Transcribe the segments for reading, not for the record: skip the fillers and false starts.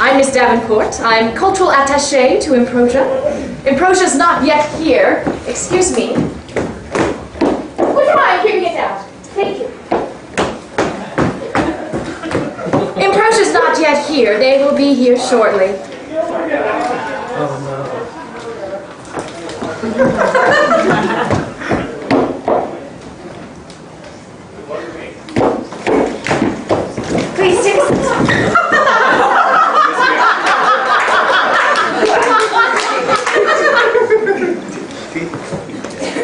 I'm Miss Davenport. I'm cultural attaché to Improsia. Improsia's not yet here. Excuse me. Would you mind keeping it down? Thank you. Improsia's not yet here. They will be here shortly. Oh no. Please take a seat.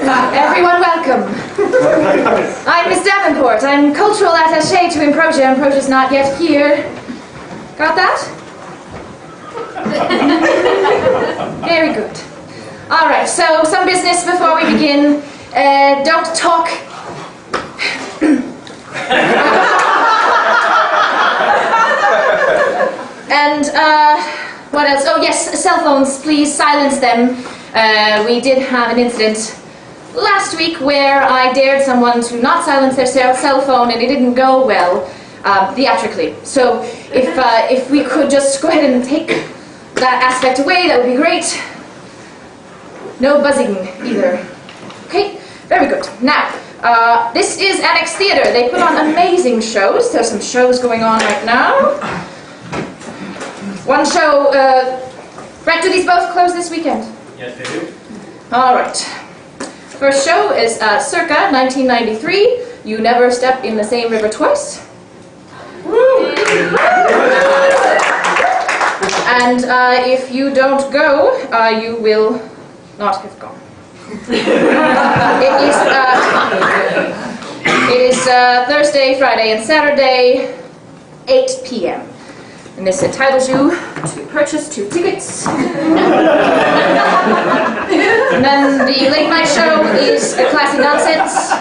Everyone welcome. I'm Miss Davenport. I'm cultural attaché to Improsia. Improsia's not yet here. Got that? Very good. All right, so some business before we begin. Don't talk. And what else? Oh yes, cell phones, please silence them. We did have an incident last week where I dared someone to not silence their cell phone, and it didn't go well theatrically. So if we could just go ahead and take that aspect away, that would be great. No buzzing either. Okay, very good. Now, this is Annex Theater. They put on amazing shows. There's some shows going on right now. One show, right, do these both close this weekend? Yes, they do. All right. First show is circa 1993, You Never Step in the Same River Twice. Woo! And if you don't go, you will not have gone. It is Thursday, Friday, and Saturday, 8 p.m. And this entitles you to purchase 2 tickets. And then the late night show is a classic nonsense.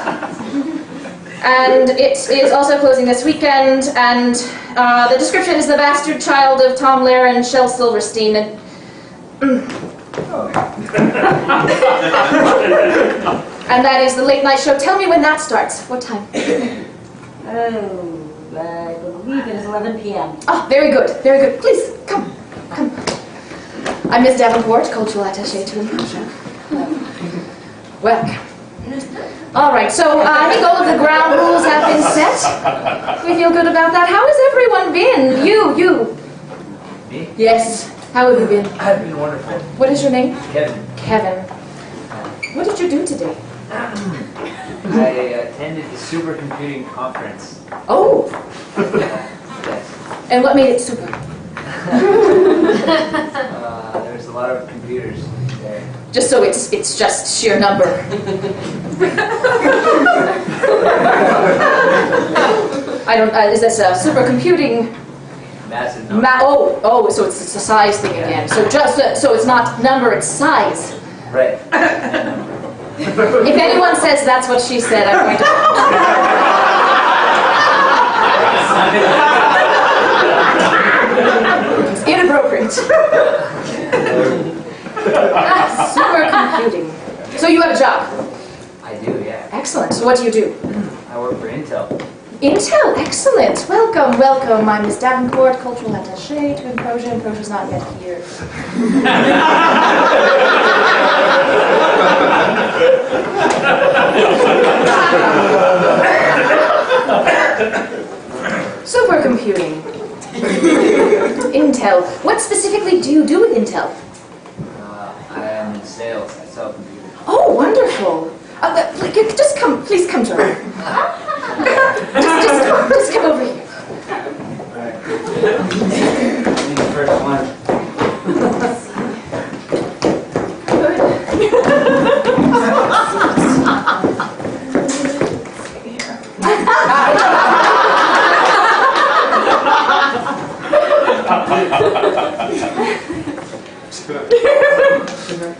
And it is also closing this weekend. And the description is the bastard child of Tom Lehrer and Shel Silverstein. And, and that is the late night show. Tell me when that starts. What time? Oh, I believe it is 11 p.m. Oh, very good, very good. Please, come, come. I'm Miss Davenport, cultural attaché to Improsia. Welcome. All right, so I think all of the ground rules have been set. We feel good about that. How has everyone been? You. Me? Yes. How have you been? I've been wonderful. What is your name? Kevin. Kevin. What did you do today? I attended the supercomputing conference. Oh. Yes. And what made it super? There's a lot of computers there. Just so it's just sheer number. I don't. Is this a supercomputing? Massive number. So it's a size thing again. So so it's not number, it's size. Right. If anyone says that's what she said, I'm going to. It's inappropriate. Supercomputing. So you have a job? I do, yeah. Excellent. So what do you do? I work for Intel. Intel, excellent. Welcome, welcome. I'm Miss Davenport, cultural attaché to Improsia. Improsia's not yet here. Supercomputing. Intel. What specifically do you do with Intel? I am in sales. I sell computers. Oh, wonderful. Just come, please come to her. just come over here. Alright. The first one.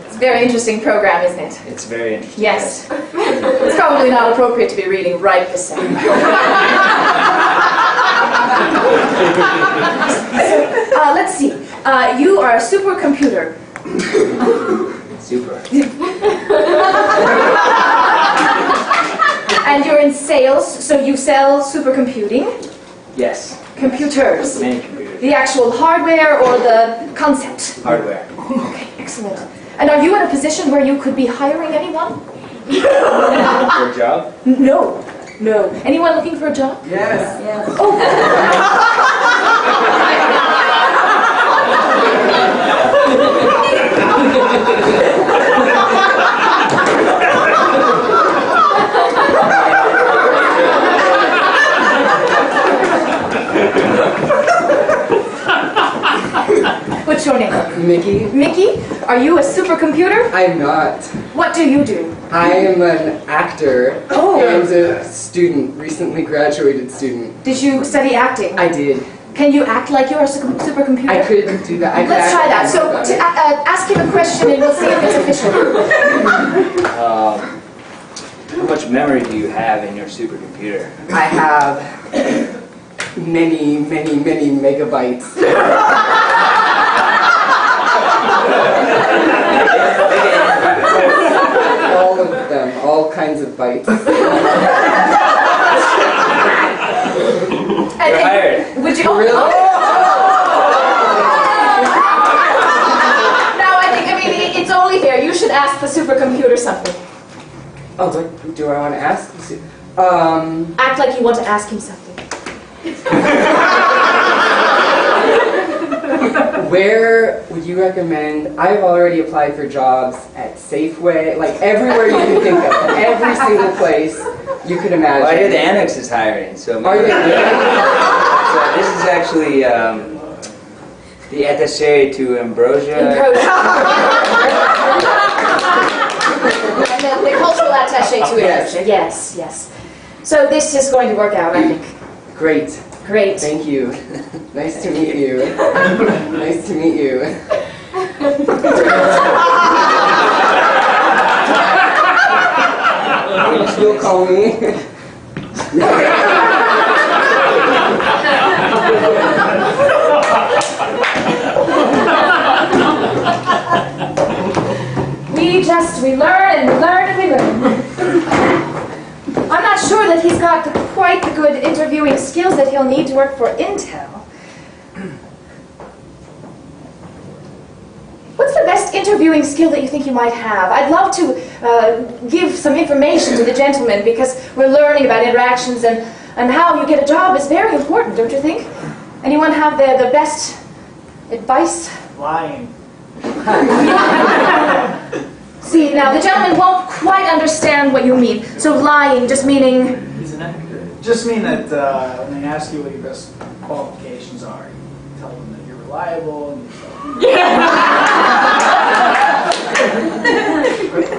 It's a very interesting program, isn't it? It's very interesting. Yes. It's probably not appropriate to be reading right this second. Let's see. You are a supercomputer. Super. And you're in sales, so you sell supercomputing? Yes. Computers. Many computers. The actual hardware or the concept? Hardware. Okay, excellent. And are you in a position where you could be hiring anyone? For a job? No. No. Anyone looking for a job? Yes. Yes. Oh. What's your name? Mickey? Mickey? Are you a supercomputer? I'm not. What do you do? I am an actor Oh. and a student, recently graduated student. Did you study acting? I did. Can you act like you're a supercomputer? I could do that. I could Let's try that. act So, about to, it. ask him a question and we'll see if it's official. How much memory do you have in your supercomputer? I have many, many, many megabytes. All of them, all kinds of bytes. You're hired. Would you? Really? No, I mean, it's only fair. You should ask the supercomputer something. Oh, do I want to ask? Act like you want to ask him something. Where would you recommend? I've already applied for jobs at Safeway, like everywhere you can think of, every single place you could imagine. Well, I hear the Annex is hiring, so Are you? So this is actually the attaché to Improsia. And then the cultural attaché to Yes. it. Yes, yes. So this is going to work out, I think. Great. Great. Thank you. Nice to meet you. Nice to meet you. You still call me? We learn and we learn and we learn. I'm not sure that he's got quite the good interviewing skills that he'll need to work for Intel. What's the best interviewing skill that you think you might have? I'd love to give some information to the gentleman because we're learning about interactions and how you get a job is very important, don't you think? Anyone have the best advice? Lying. See, now the gentleman won't quite understand what you mean. So lying, just meaning... He's an actor. Just mean that when they ask you what your best qualifications are, you tell them that you're reliable and you're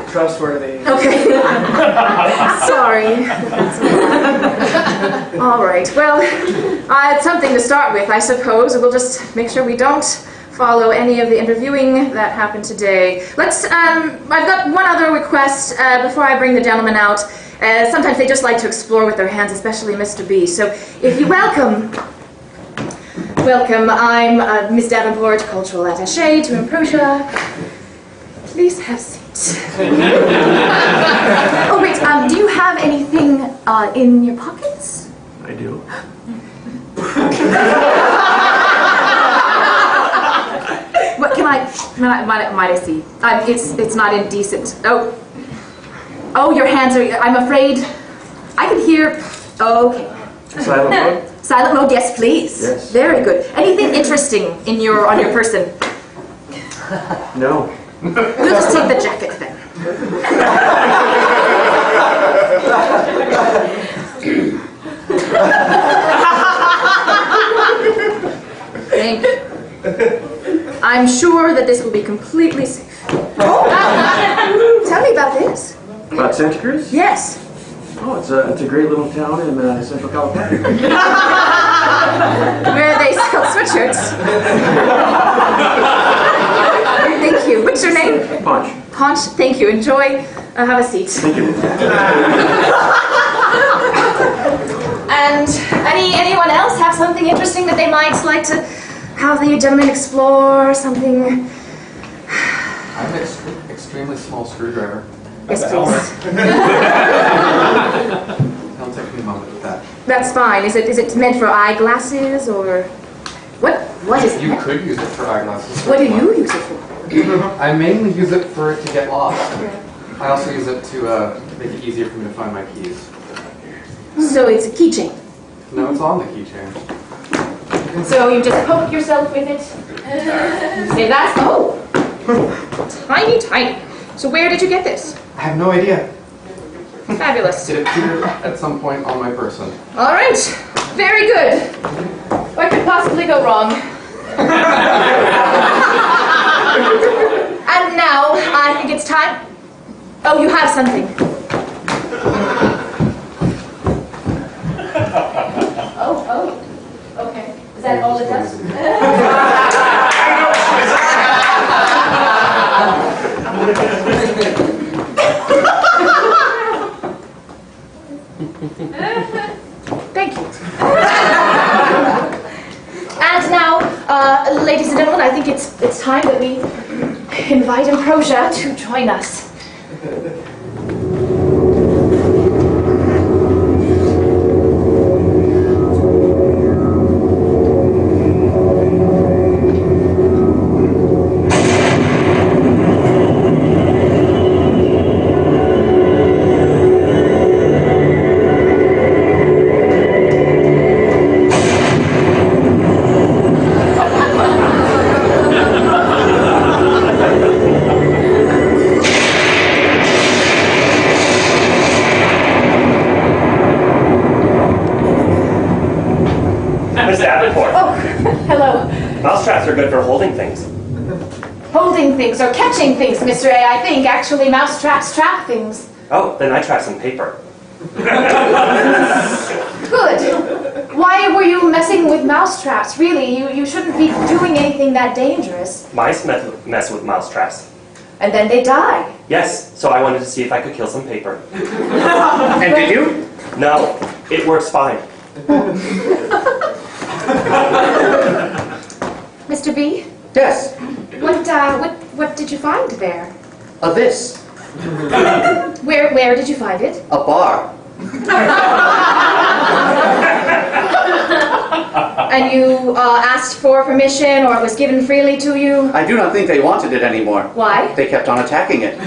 trustworthy. Okay. Sorry. All right. Well, I had something to start with, I suppose. We'll just make sure we don't follow any of the interviewing that happened today. Let's, I've got one other request before I bring the gentleman out. Sometimes they just like to explore with their hands, especially Mr. B. So if you welcome, I'm Miss Davenport, cultural attaché to Improsia. Please have a seat. Oh wait, do you have anything in your pockets? I do. What might I see? It's not indecent. Oh, your hands are. I'm afraid. I can hear. Okay. Silent mode? Silent mode. Yes, please. Yes. Very good. Anything interesting on your person? No. We'll just take the jacket then. Thank you. I'm sure that this will be completely safe. Tell me about this. About Santa Cruz? Yes. Oh, it's a great little town in Central California. Where they sell sweatshirts. Thank you. What's your name? Punch. Punch. Thank you. Enjoy. Have a seat. Thank you. And anyone else have something interesting that they might like to have the gentleman explore? Something. I'm an extremely small screwdriver. Yes, please. It'll take me a moment with that. That's fine. Is it meant for eyeglasses or? What is You it? could use it for eyeglasses. What do you use it for? I mainly use it for it to get lost. I also use it to make it easier for me to find my keys. So it's a keychain. No, it's on the keychain. So you just poke yourself with it. Say that's tiny, tiny. So where did you get this? I have no idea. Fabulous. It appeared at some point on my person. All right, very good. What could possibly go wrong? And now I think it's time. Oh, you have something. Oh, okay. Is that all it does? Thank you. And now, ladies and gentlemen, I think it's time that we invite Improsia to join us. Mousetraps are good for holding things. Holding things or catching things, Mr. A. I think actually mousetraps trap things. Oh, then I trap some paper. Good. Why were you messing with mousetraps? Really, you shouldn't be doing anything that dangerous. Mice mess with mousetraps. And then they die. Yes, so I wanted to see if I could kill some paper. And did you? No, it works fine. Mr. B? Yes. What did you find there? This. Where did you find it? A bar. And you asked for permission, or it was given freely to you? I do not think they wanted it anymore. Why? They kept on attacking it.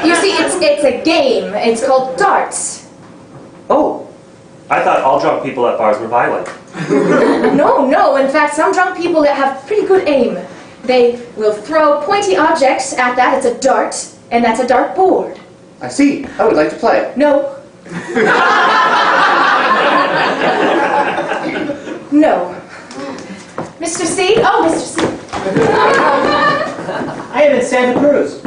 You see, it's a game. It's called darts. Oh, I thought all drunk people at bars were violent. No. In fact, some drunk people have pretty good aim. They will throw pointy objects at that. It's a dart, and that's a dart board. I see. I would like to play. No. No. Mr. C? Oh, Mr. C. I am in Santa Cruz.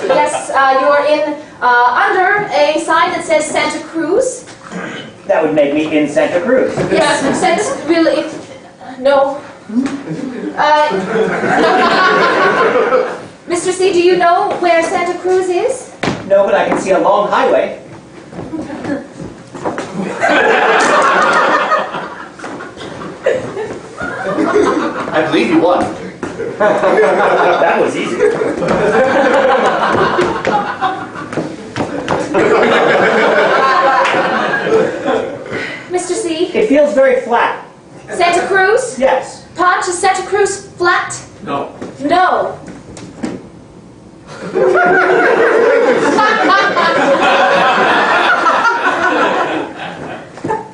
Yes, you are in under a sign that says Santa Cruz. That would make me in Santa Cruz. Yes, since really, no. Mr. C, do you know where Santa Cruz is? No, but I can see a long highway. I believe you won. That was easy. Mr. C? It feels very flat. Santa Cruz? Yes. Ponch, is Santa Cruz flat? No. No.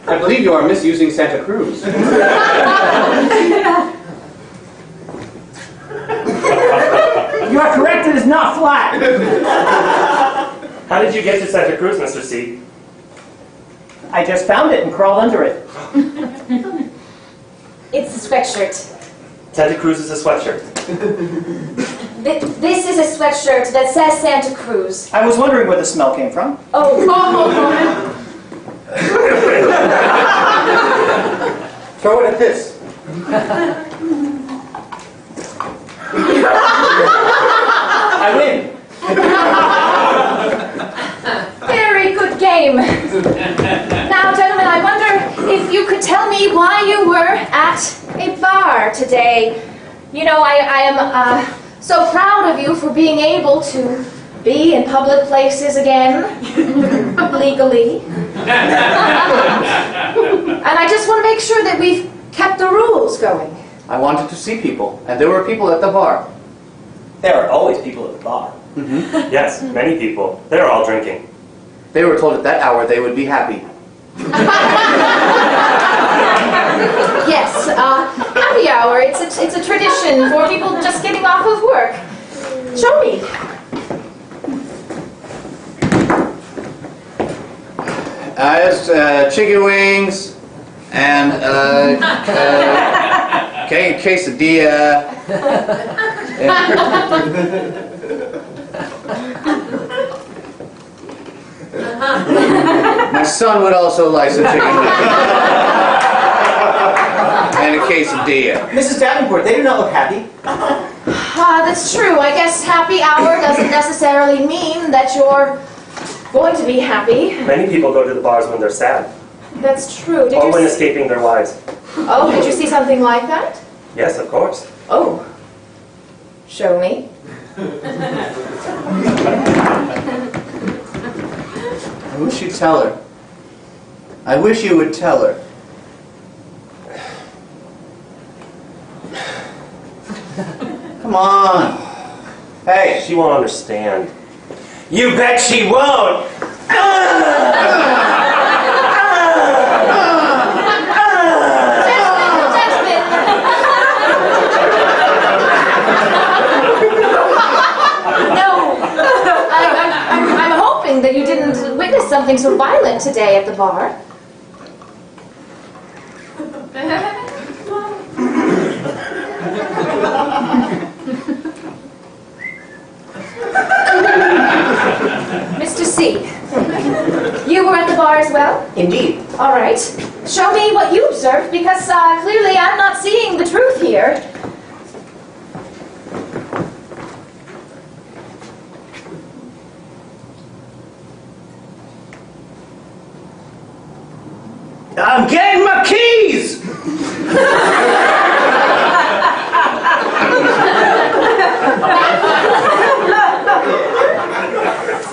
I believe you are misusing Santa Cruz. You are correct, it is not flat. How did you get to Santa Cruz, Mr. C? I just found it and crawled under it. It's a sweatshirt. Santa Cruz is a sweatshirt. This is a sweatshirt that says Santa Cruz. I was wondering where the smell came from. Oh. Throw it at this. I win. Very good game. Now, gentlemen, I wonder if you could tell me why you were at a bar today. You know, I am so proud of you for being able to be in public places again, legally. And I just want to make sure that we've kept the rules going. I wanted to see people, and there were people at the bar. There are always people at the bar. Mm-hmm. Yes, many people. They're all drinking. They were told at that hour they would be happy. Yes, happy hour. It's a tradition for people just getting off of work. Show me. It's chicken wings and quesadilla. My son would also like some chicken wings. And a quesadilla. Mrs. Davenport, they do not look happy. That's true. I guess happy hour doesn't necessarily mean that you're going to be happy. Many people go to the bars when they're sad, That's true. Did or you when see- escaping their wives. Oh, did you see something like that? Yes, of course. Oh. Show me. I wish you'd tell her. I wish you would tell her. Come on. Hey. She won't understand. You bet she won't! I'm hoping that you didn't witness something so violent today at the bar. Mr. C, you were at the bar as well? Indeed. All right. Show me what you observed, because clearly I'm not seeing the truth here. I'm getting my keys!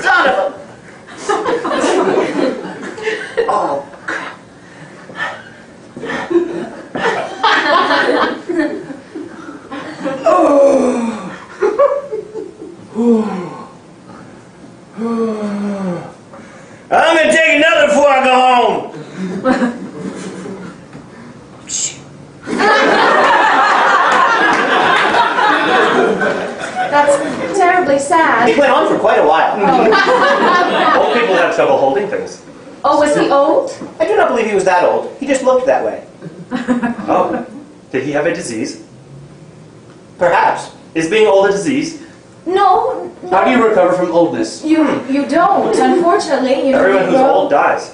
Son of a... Oh. I'm gonna take another before I go home. That's terribly sad. It went on for quite a while. Old people have trouble holding things. Oh, was he old? I do not believe he was that old. He just looked that way. Oh, did he have a disease? Perhaps. Is being old a disease? No. How do you recover from oldness? You don't, unfortunately. You Everyone you who's grow- old dies.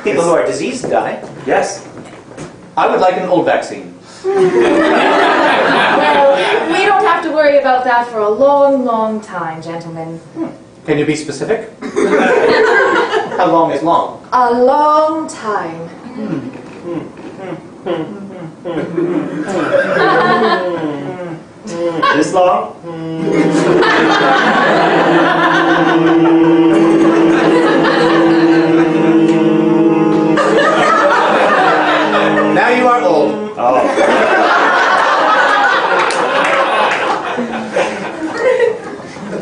People who are diseased die. Yes. I would like an old vaccine. Well, we don't have to worry about that for a long, long time, gentlemen. Can you be specific? How long is long? A long time. This long? Now you are old. Oh.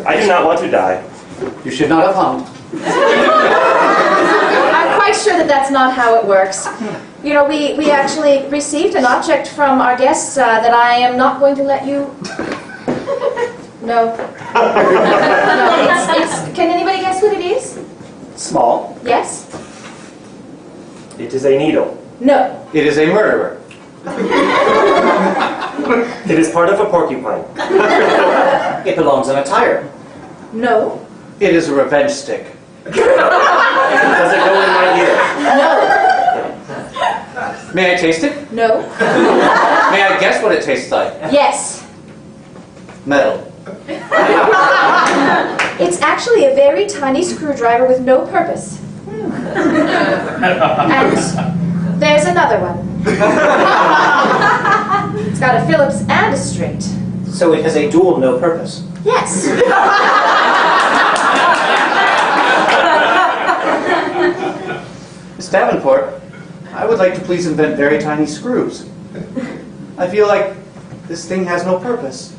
I do not want to die. You should not have hung. I'm quite sure that that's not how it works. You know, we actually received an object from our guests that I am not going to let you... No. No, can anybody guess what it is? Small. Yes? It is a needle. No. It is a murderer. It is part of a porcupine. It belongs on a tire. No. It is a revenge stick. Does it go in my ear? No. May I taste it? No. May I guess what it tastes like? Yes. Metal. It's actually a very tiny screwdriver with no purpose. And there's another one. got a Phillips and a straight. So it has a dual no purpose. Yes. Miss Davenport, I would like to please invent very tiny screws. I feel like this thing has no purpose.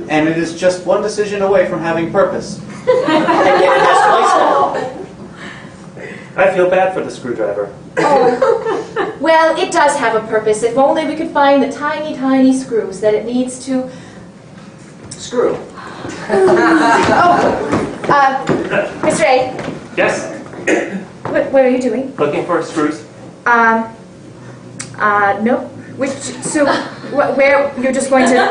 And it is just one decision away from having purpose. And yet it has twice I feel bad for the screwdriver. Oh. Well, it does have a purpose. If only we could find the tiny, tiny screws that it needs to... screw. Mr. A, Yes, what are you doing? looking for screws. No. Which, so, where, you're just going to...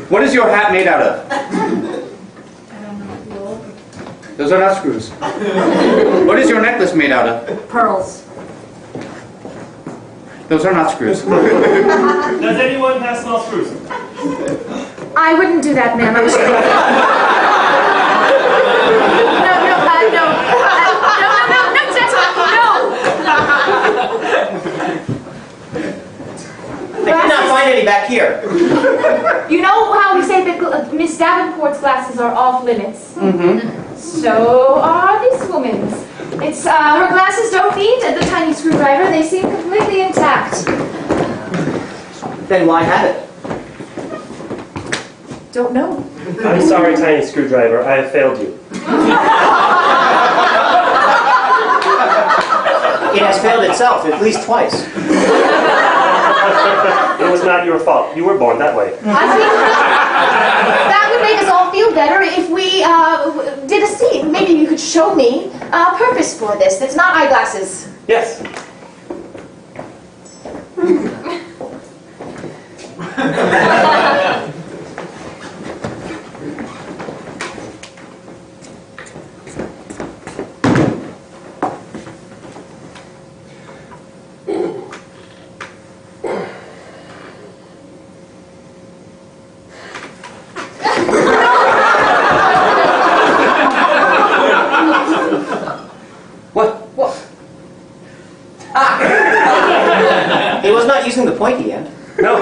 What is your hat made out of? Those are not screws. What is your necklace made out of? Pearls. Those are not screws. Does anyone have small screws? I wouldn't do that, ma'am. I was... I did not find any back here. You know how we say that Miss Davenport's glasses are off limits? Mm-hmm. So are this woman's. It's, her glasses don't need the tiny screwdriver. They seem completely intact. Then why have it? Don't know. I'm sorry, tiny screwdriver. I have failed you. It has failed itself at least twice. It was not your fault. You were born that way. I think that would make us all feel better if we did a scene. Maybe you could show me a purpose for this. That's not eyeglasses. Yes. It was not using the pointy end. No.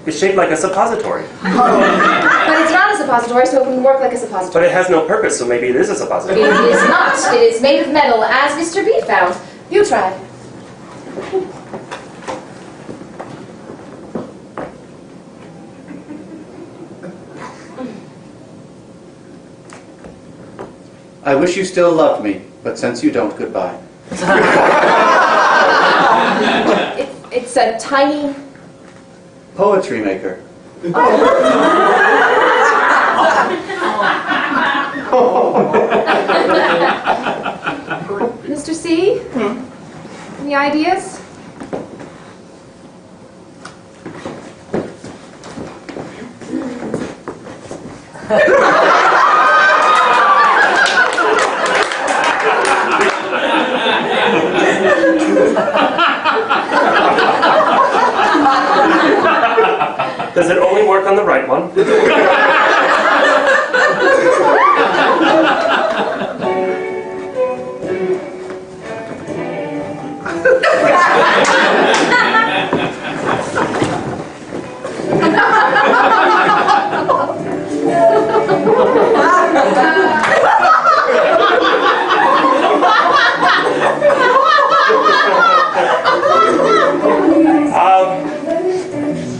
It's shaped like a suppository. But it's not a suppository, so it wouldn't work like a suppository. But it has no purpose, so maybe it is a suppository. It is not. It is made of metal, as Mr. B found. You try. I wish you still loved me, but since you don't, goodbye. It's a tiny... Poetry maker. Mr. C? Any ideas? Does it only work on the right one?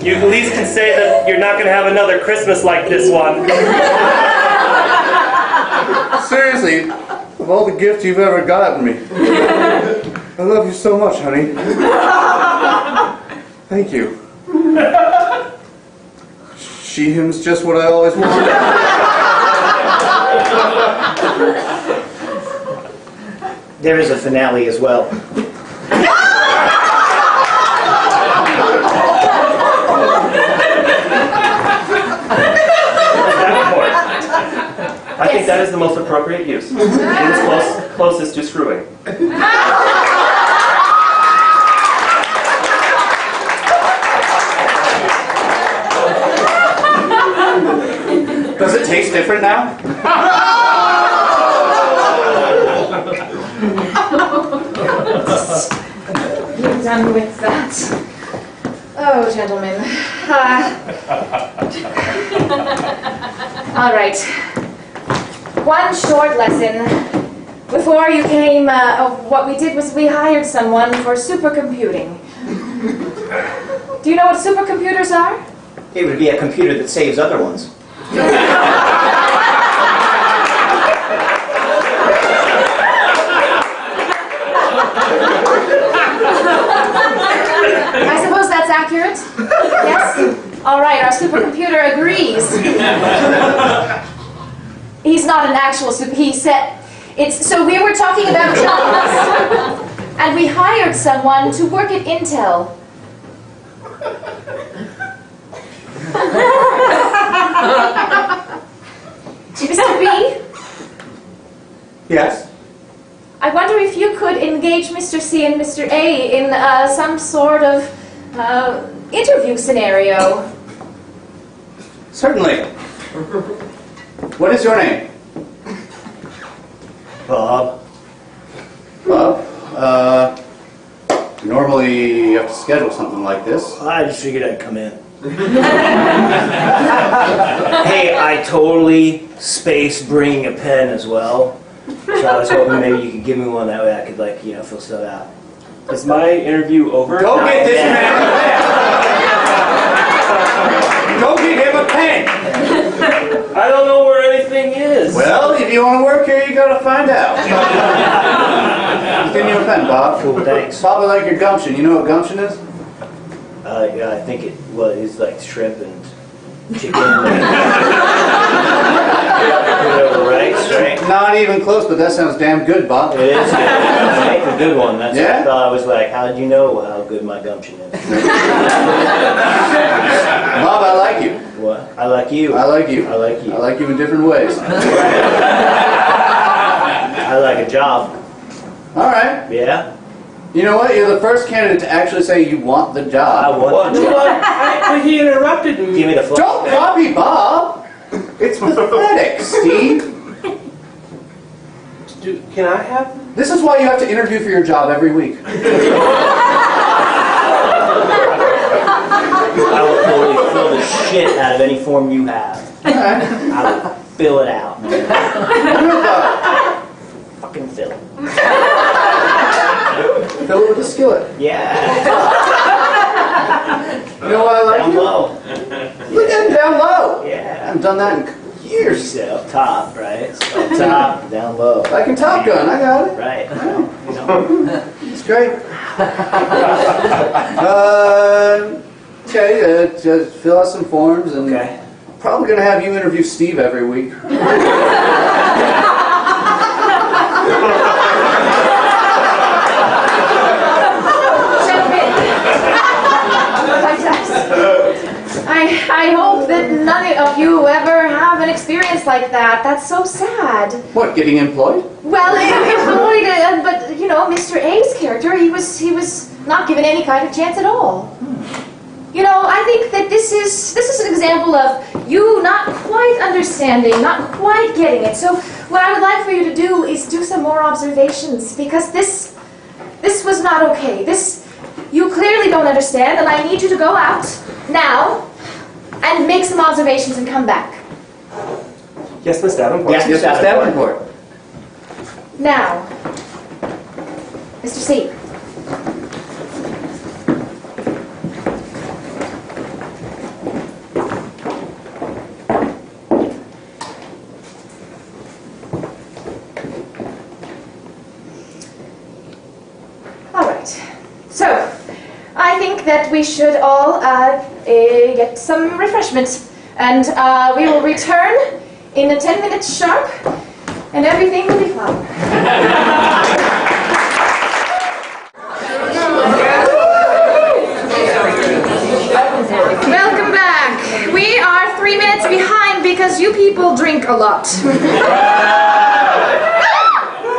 You at least can say that you're not going to have another Christmas like this one. Seriously, of all the gifts you've ever gotten me, I love you so much, honey. Thank you. She, him's just what I always wanted. There is a finale as well. I think that is the most appropriate use. It is closest to screwing. Does it taste different now? You're done with that. Oh, gentlemen. All right. One short lesson. Before you came, what we did was we hired someone for supercomputing. Do you know what supercomputers are? It would be a computer that saves other ones. I suppose that's accurate? Yes? All right, our supercomputer agrees. He's not an actual he said, so we were talking about jobs, and we hired someone to work at Intel. Mr. B? Yes? I wonder if you could engage Mr. C and Mr. A in some sort of interview scenario. Certainly. What is your name? Bob. Bob? Normally you have to schedule something like this. I just figured I'd come in. Hey, I totally spaced bringing a pen as well. So I was hoping maybe you could give me one, that way I could, like, you know, fill stuff out. Is my interview over? Go get this man a pen! Go get him a pen! I don't know where anything is. Well, if you want to work here, you gotta find out. Give me a pen, Bob. Cool, thanks. Bob, I like your gumption. You know what gumption is? Yeah, I think it is like shrimp and chicken. Right? Not even close, but that sounds damn good, Bob. It is good. I make a good one. That's Yeah? what I thought. I was like, how did you know how good my gumption is? Bob, I like you. What? I like you. I like you. I like you. I like you in different ways. I like a job. All right. Yeah? You know what? You're the first candidate to actually say you want the job. I want the job. But he interrupted me. Give me the phone. Don't copy Bob. It's pathetic, Steve. Can I have? This is why you have to interview for your job every week. I will totally fill the shit out of any form you have. All right. I will fill it out. Good, Bob. Fucking fill it. Fill it with a skillet. Yeah. You know why I like Down you? low. Look at him down low. I Yeah. haven't done that in years. So up top, right? So up top, down low. Like in Top Gun, I got it. Right. You know. It's great. Okay, just fill out some forms and Okay. probably going to have you interview Steve every week. I hope that none of you ever have an experience like that. That's so sad. What, getting employed? Well, employed, but you know, Mr. A's character, he was not given any kind of chance at all. You know, I think that this is an example of you not quite understanding, not quite getting it. So what I would like for you to do is do some more observations, because this was not okay. You clearly don't understand, and I need you to go out now and make some observations and come back. Yes, Miss Davenport. Yes, Miss Davenport. Now, Mr. C. All right. So, I think that we should all get some refreshment, and we will return in 10 minutes sharp, and everything will be fine. Welcome back. We are 3 minutes behind because you people drink a lot.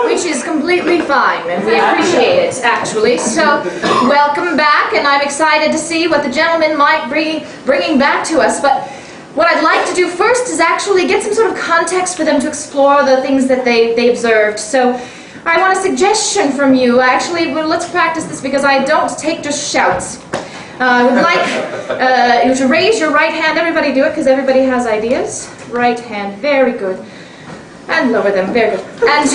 Which is completely fine, and we appreciate it, actually. So, welcome back, and I'm excited to see what the gentleman might be bringing back to us. But what I'd like to do first is actually get some sort of context for them to explore the things that they observed. So, I want a suggestion from you. Actually, well, let's practice this because I don't take just shouts. I would like you to raise your right hand. Everybody do it, because everybody has ideas. Right hand, very good. And lower them, very good. And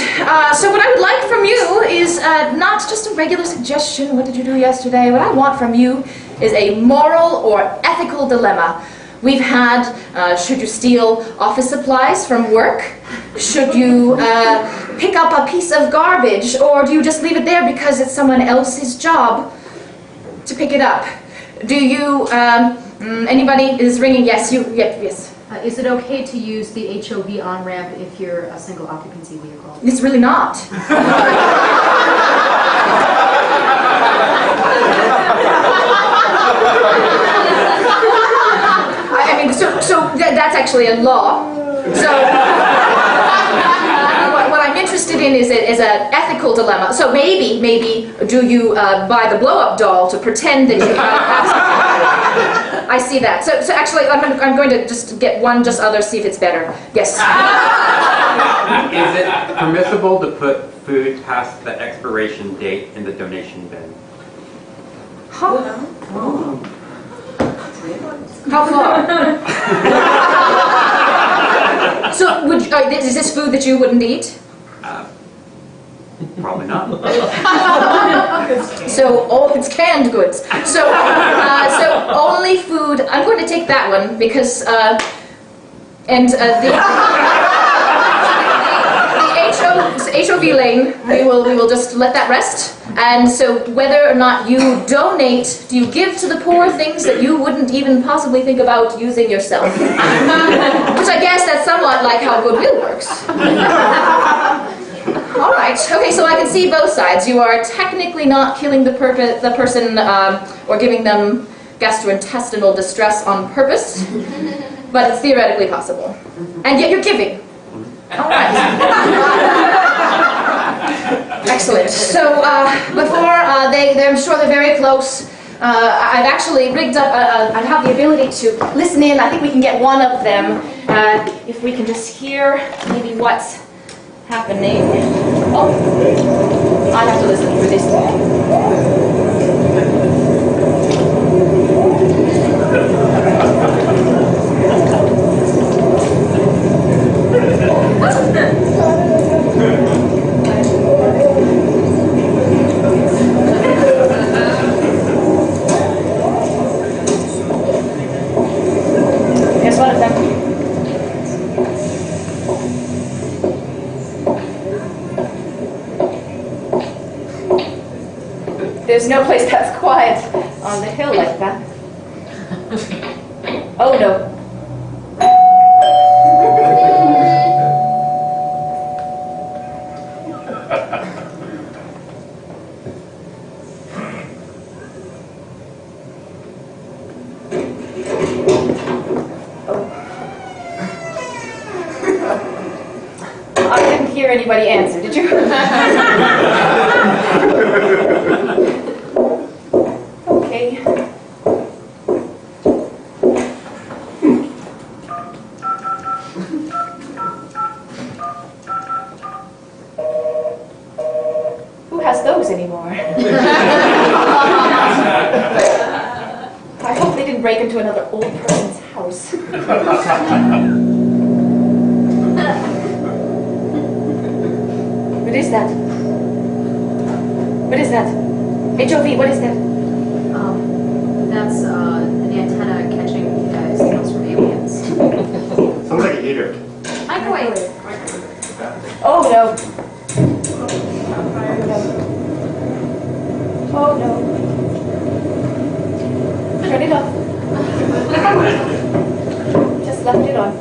so what I would like from you is not just a regular suggestion, what did you do yesterday? What I want from you is a moral or ethical dilemma. We've had, should you steal office supplies from work? Should you pick up a piece of garbage? Or do you just leave it there because it's someone else's job to pick it up? Do you, anybody is ringing? Yes, you, yes. Is it okay to use the HOV on-ramp if you're a single occupancy vehicle? It's really not. I mean, so that's actually a law. So what I'm interested in is an ethical dilemma. So maybe do you buy the blow-up doll to pretend that you have I see that. So actually, I'm going to just get one, just other, see if it's better. Yes. Is it permissible to put food past the expiration date in the donation bin? How far? So, is this food that you wouldn't eat? Probably not. So, it's canned goods. So only food. I'm going to take that one because, the HOV lane, we will just let that rest. And so whether or not you donate, do you give to the poor things that you wouldn't even possibly think about using yourself? Which I guess that's somewhat like how goodwill works. All right. Okay, so I can see both sides. You are technically not killing the person or giving them gastrointestinal distress on purpose, but it's theoretically possible. And yet you're giving. All right. Excellent. So before I'm sure they're very close. I've actually rigged up. I have the ability to listen in. I think we can get one of them if we can just hear maybe what's happening. Oh, I have to listen for this one. Here's one of them. There's no place that's quiet on the hill like that. Oh no. I didn't hear anybody answer, did you? Okay. Who has those anymore? I hope they didn't break into another old person's house. What is that? What is that? HOV, what is that? That's an antenna catching signals from aliens. Sounds like a heater. Microwave. Oh no. Oh no. Turn it off. Just left it on.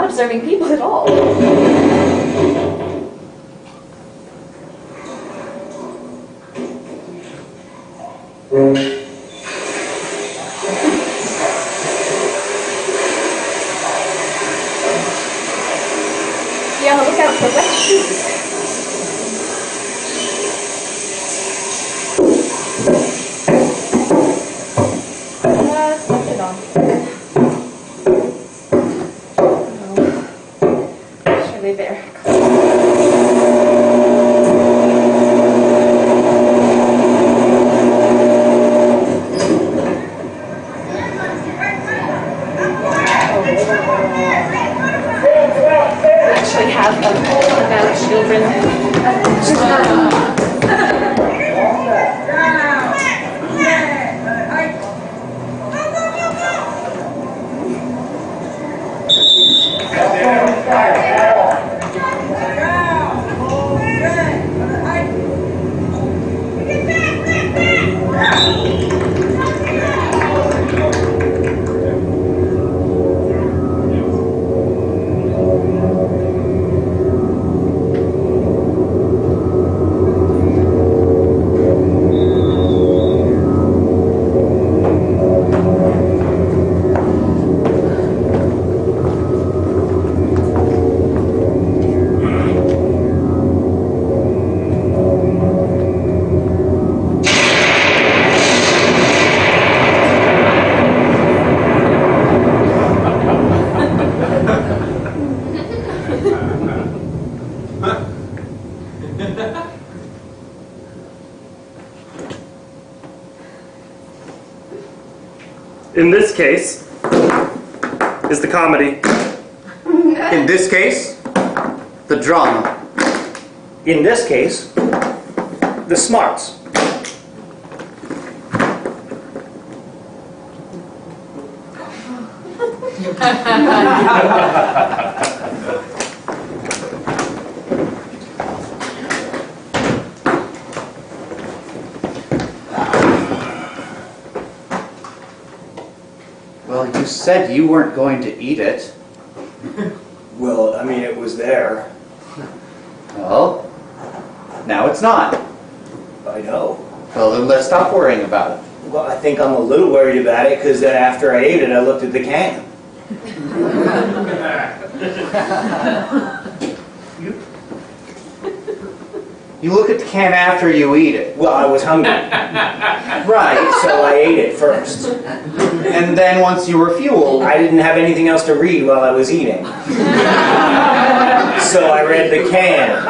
Observing people at all. Be on the lookout for wet shoes. In this case, is the comedy. In this case, the drama. In this case, the smarts. Well, you said you weren't going to eat it. Well, I mean, it was there. Well, now it's not. I know. Well, then let's stop worrying about it. Well, I think I'm a little worried about it because then after I ate it, I looked at the can. You look at the can after you eat it. Well, I was hungry. Right. So I ate it first. And then once you were fueled... I didn't have anything else to read while I was eating. So I read the can.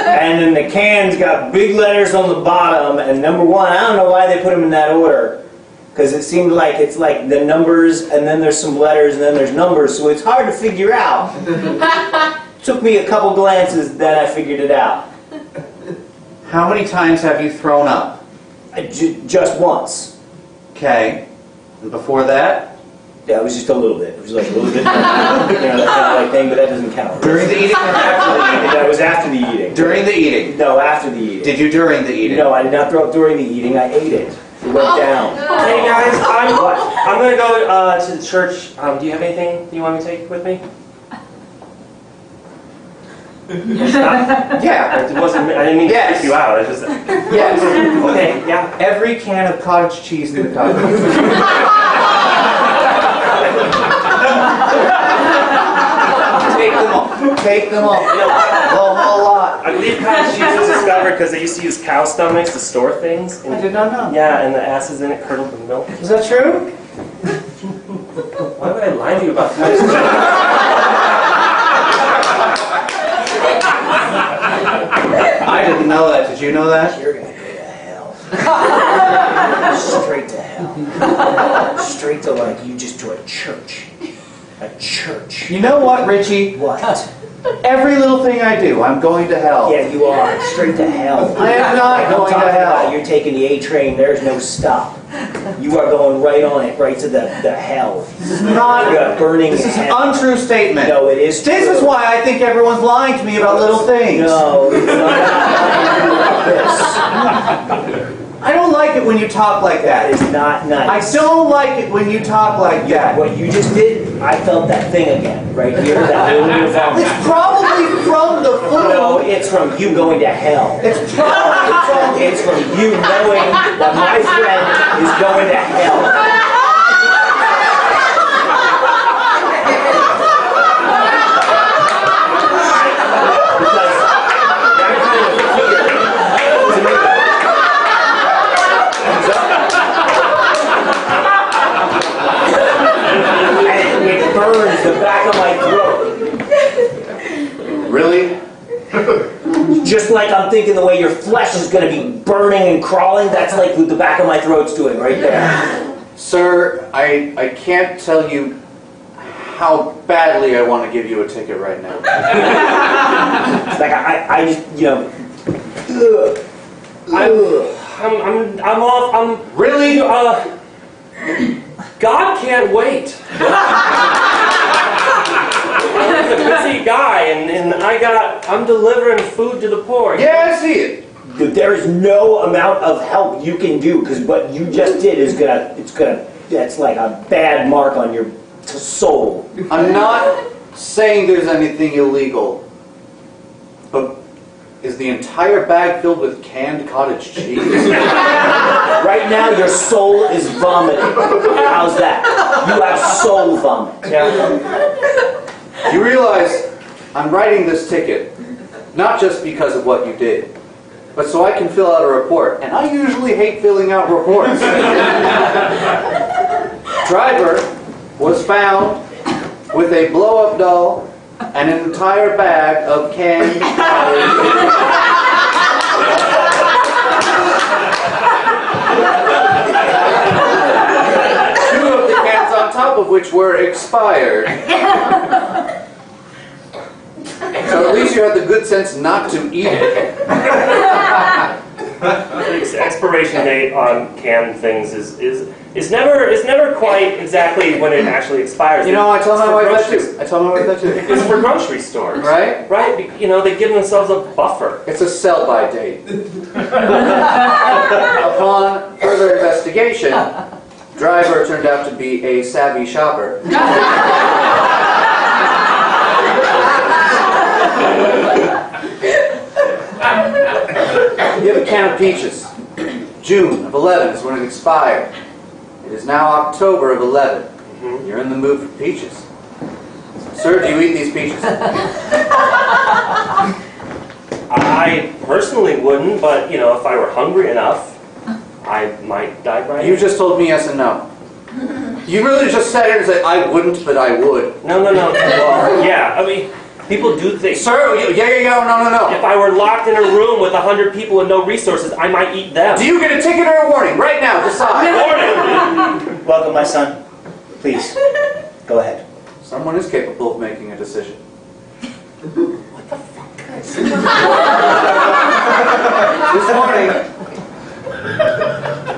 And then the can's got big letters on the bottom, and number one, I don't know why they put them in that order. Because it seemed like it's like the numbers, and then there's some letters, and then there's numbers, so it's hard to figure out. Took me a couple glances, then I figured it out. How many times have you thrown up? Just once. Okay. And before that? Yeah, it was just a little bit. It was like a little bit, that kind of like thing, but that doesn't count. During the eating or after the eating? That was after the eating. During the eating? No, after the eating. Did you during the eating? No, I did not throw up during the eating. I ate it. It went down. Hey guys, I'm going to go to the church. Do you have anything you want me to take with me? Yeah. It wasn't. I didn't mean to freak you out. It's just. Yes. Okay. Yeah. Every can of cottage cheese in the cottage. Take them all. Take them all. The whole lot. I believe cottage cheese was discovered because they used to use cow stomachs to store things. I did not know. Yeah, and the acids in it curdled the milk. Is that true? Why would I lie to you about cottage cheese? I didn't know that. Did you know that? You're going to go to hell. Straight to hell. Straight to like you just to a church. A church. You know what, Richie? What? Every little thing I do, I'm going to hell. Yeah, you are. Straight to hell. I am not going to hell. You're taking the A train. There's no stop. You are going right on it, right to the hell. This is not. You're burning. This is an hell. untrue statement. No, it is true. This is why I think everyone's lying to me about little things. No, it's not. I don't like it when you talk like that. That is not nice. I don't like it when you talk like that. What you just did, I felt that thing again, right here, that little bit of vomit. It's probably from the food. No, it's from you going to hell. It's probably It's from you knowing that my friend is going to hell. Burns the back of my throat. Really? Just like I'm thinking the way your flesh is going to be burning and crawling, that's like what the back of my throat's doing right there. Sir, I can't tell you how badly I want to give you a ticket right now. It's like I just, you know. I'm off. Really? God can't wait. I'm a busy guy, and I'm delivering food to the poor. Yeah, I see it. There is no amount of help you can do because what you just did is that's like a bad mark on your soul. I'm not saying there's anything illegal, but is the entire bag filled with canned cottage cheese? Right now, your soul is vomiting. How's that? You have soul vomit. Yeah. You realize I'm writing this ticket not just because of what you did, but so I can fill out a report. And I usually hate filling out reports. Driver was found with a blow-up doll and an entire bag of canned which were expired. So at least you had the good sense not to eat it. The expiration date on canned things is never quite exactly when it actually expires. You know, I tell my wife that too. I tell my wife that too. It's for grocery stores, right? Right. You know, they give themselves a buffer. It's a sell-by date. Upon further investigation, driver turned out to be a savvy shopper. You have a can of peaches. June of 11 is when it expired. It is now October of 11. You're in the mood for peaches. Sir, do you eat these peaches? I personally wouldn't, but, you know, if I were hungry enough, I might dive right You in. just told me yes and no. You really just sat here and said, I wouldn't, but I would. No. Well, yeah, I mean, people do things. Sir, no. If I were locked in a room with 100 people with no resources, I might eat them. Do you get a ticket or a warning? Right now, decide. Warning! Welcome, my son. Please, go ahead. Someone is capable of making a decision. This morning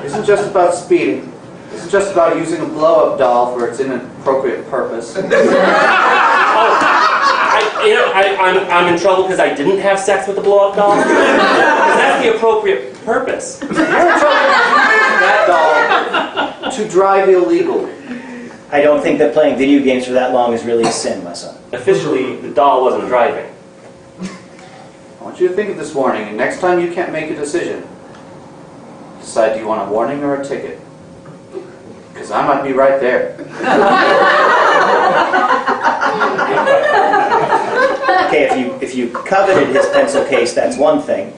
isn't just about speeding. Isn't just about using a blow-up doll for its inappropriate purpose. I'm in trouble because I didn't have sex with the blow-up doll. Because that's the appropriate purpose. You're in trouble because you used that doll to drive illegally. I don't think that playing video games for that long is really a sin, my son. Officially, the doll wasn't driving. I want you to think of this warning, and next time you can't make a decision, decide, do you want a warning or a ticket? Because I might be right there. Okay, if you coveted his pencil case, that's one thing.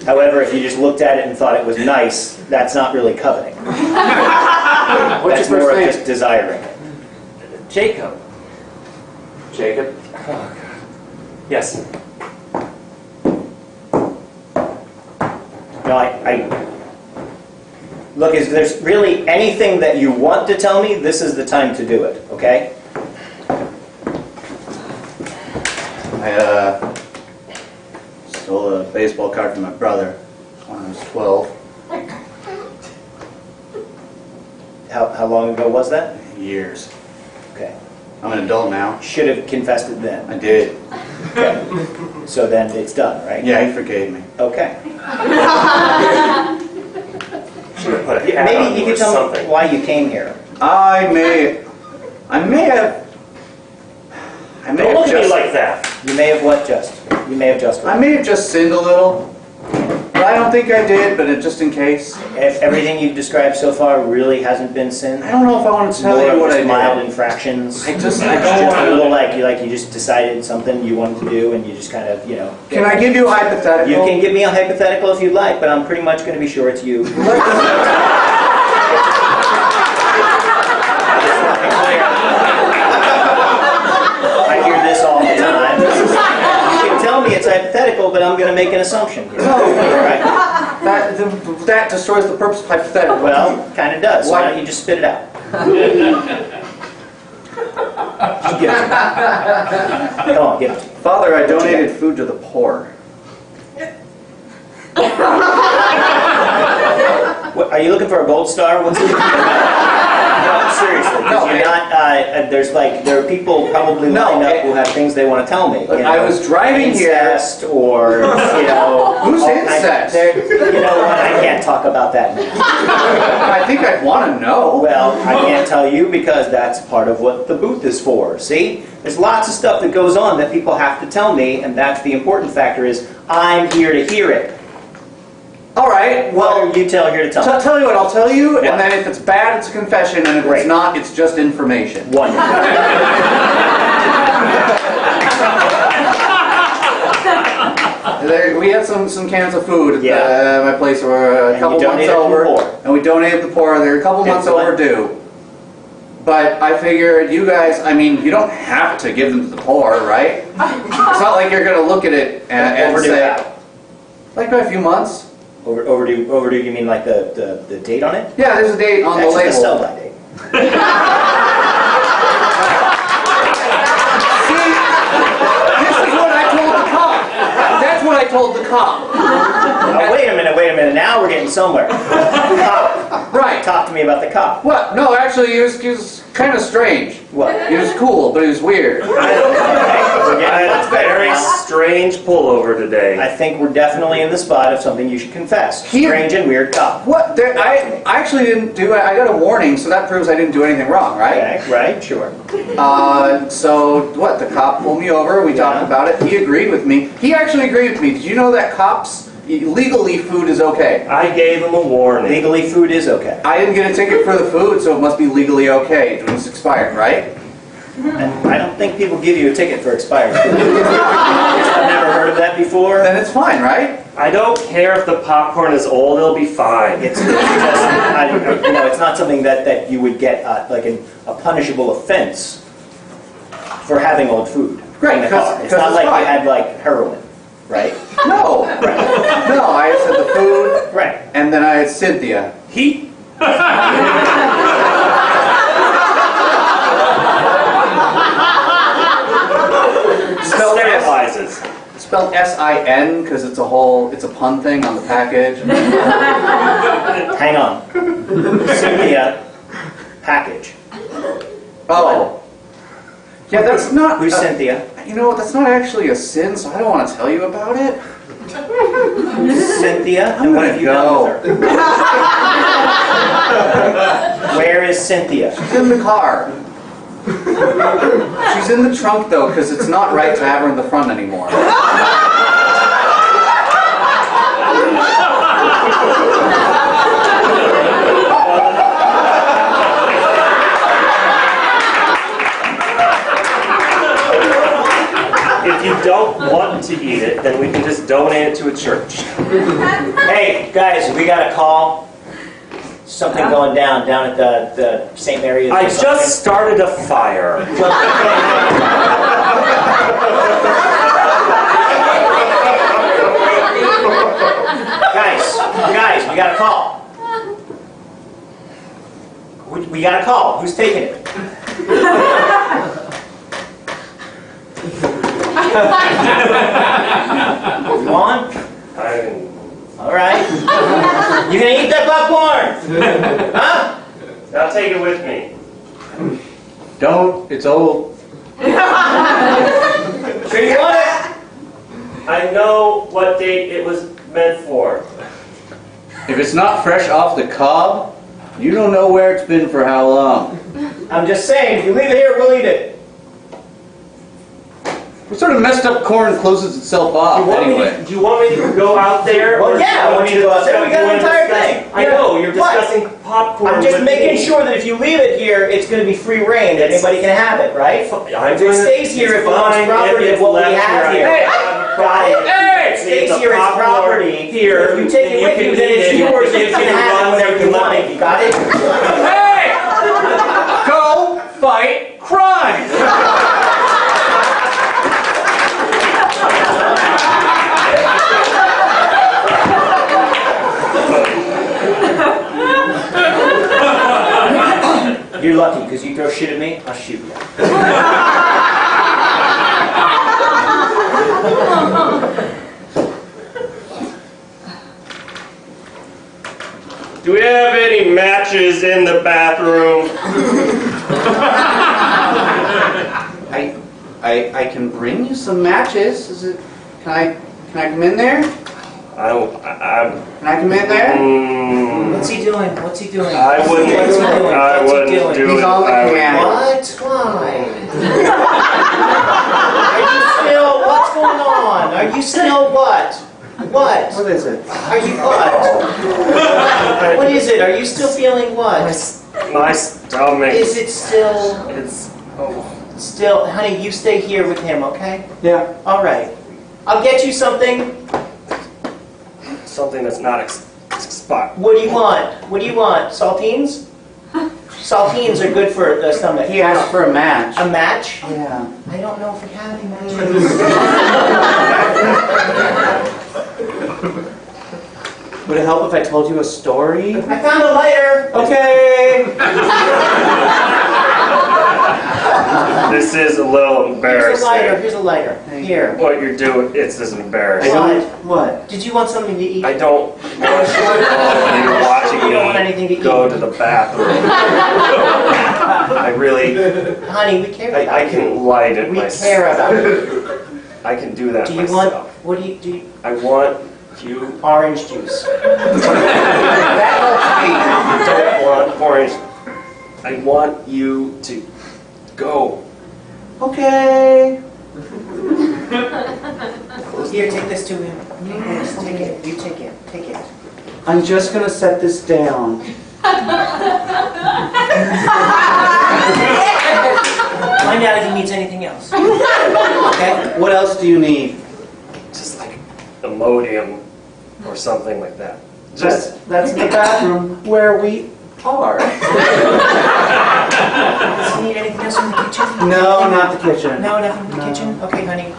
However, if you just looked at it and thought it was nice, that's not really coveting. That's more of just desiring it. Jacob. Jacob? Oh, God. Yes. No, look, if there's really anything that you want to tell me, this is the time to do it, okay? I stole a baseball card from my brother when I was 12. How long ago was that? Years. Okay. I'm an adult now. Should have confessed it then. I did. Okay. So then it's done, right? Yeah, he forgave me. Okay. Should have put a hat on Maybe you could tell me why you came here. I may have Don't look at me just, like that. You may have what just? You may have just. I may have just sinned a little. But I don't think I did, but just in case. If everything you've described so far really hasn't been sin? I don't know if I want to tell More you what just I did. mild infractions. I don't just want a little like you just decided something you wanted to do and you just kind of, you know. Can I give you a hypothetical? You can give me a hypothetical if you'd like, but I'm pretty much going to be sure it's you. I hear this all the time. You can tell me it's hypothetical, but I'm going to make an assumption here. Right. That destroys the purpose of hypothetical. Well, kind of does. Why don't you just spit it out? Just give it to me. Come on, give it to me. Father, I donated food to the poor. What, are you looking for a gold star? What's it? No, seriously. No, you're not. There are people probably lined up who have things they want to tell me. Look, I was driving incest here. Or Who's incest? You know what? I can't talk about that now. I think I'd want to know. Well, I can't tell you because that's part of what the booth is for. See? There's lots of stuff that goes on that people have to tell me, and that's the important factor is I'm here to hear it. All right, well, you here to tell me. Tell you what, I'll tell you, and then if it's bad, it's a confession, and if it's not, it's just information. Wonderful. We had some cans of food at my place were a couple months over, and we donated to the poor. They're a couple months overdue. But I figured you guys, I mean, you don't have to give them to the poor, right? It's not like you're going to look at it and say, like by a few months. Overdue, you mean like the date on it? Yeah, there's a date on the label. That's the sell-by date. told the cop. Oh, wait a minute. Now we're getting somewhere. Cop. Right. Talk to me about the cop. What? No, actually, he was kind of strange. What? He was cool, but he was weird. That's a very strange pullover today. I think we're definitely in the spot of something you should confess. Strange and weird cop. What? I actually didn't do it. I got a warning, so that proves I didn't do anything wrong, right? Okay, right, sure. So what? The cop pulled me over. We talked about it. He agreed with me. He actually agreed with me. Did you know that cops legally food is okay? I gave him a warning. Legally food is okay. I didn't get a ticket for the food, so it must be legally okay. It was expired, right? I don't think people give you a ticket for expired food. I've never heard of that before. Then it's fine, right? I don't care if the popcorn is old, it'll be fine. It's just, it's not something that you would get like a punishable offense for having old food Right, in the car. It's not like you had like heroin, right? No. Right. No, I said the food. Right. And then I had Cynthia. He. Sterilizes. Spelled S-I-N because it's a pun thing on the package. Hang on. Cynthia package. Oh. Yeah, that's not... Who's Cynthia? You know what, that's not actually a sin, so I don't want to tell you about it. Cynthia? I'm And what gonna have you done with her? Where is Cynthia? She's in the car. She's in the trunk, though, because it's not right to have her in the front anymore. If you don't want to eat it, then we can just donate it to a church. Hey, guys, we got a call. Something going down at the St. Mary's. I just started a fire. Guys, we got a call. We got a call. Who's taking it? You on? All right. You gonna eat that popcorn? Huh? I'll take it with me. Don't. It's old. Sure you want it? I know what date it was meant for. If it's not fresh off the cob, you don't know where it's been for how long. I'm just saying, if you leave it here, we'll eat it. What sort of messed up corn closes itself off anyway? Do you want me to go out there? Well, yeah, I want you to go out there. We got an entire thing. I know, you're discussing popcorn. I'm just with making me. sure that if you leave it here, it's going to be free reign, that anybody can have it, right? I'm If it stays here, it belongs property of what we have here. Got it. It stays here as property. Here, If you take it with you, then it's yours, and you can have it whenever you want it. You got it? Hey! Go fight crime! You're lucky, because you throw shit at me, I'll shoot you. Do we have any matches in the bathroom? I can bring you some matches. Is it? Can I come in there? Can I come in there? What's he doing? What's he doing? I wouldn't do He's it. on the can. What? Why? Are you still? What's going on? Are you still what? What? What is it? Are you what? What is it? Are you still feeling what? My stomach. Is it still? It's. Still, honey, you stay here with him, okay? Yeah. All right. I'll get you something. Something that's not expired. What do you want? What do you want? Saltines? Saltines are good for the stomach. He asked for a match. A match? Yeah. I don't know if we have any matches. Would it help if I told you a story? I found a lighter. Okay. This is a little embarrassing. Here's a lighter. Here. What you're doing, it's just embarrassing. What? Did you want something to eat? I don't want you to know when you're watching You don't want anything to me go eat. to the bathroom. I really, Honey, we care about I can light it We myself. care about it. I can do that Do you myself. want, what do you, I want you. orange juice. That helps me. I don't want orange. I want you to go. Okay. Here, take this to him. Take it. You take it. Take it. I'm just gonna set this down. Find out if he needs anything else. Okay? What else do you need? Just like Imodium or something like that. Just That's the bathroom where we are. Does he need anything else from the kitchen? No, not the kitchen. No, nothing from the kitchen? Okay, honey.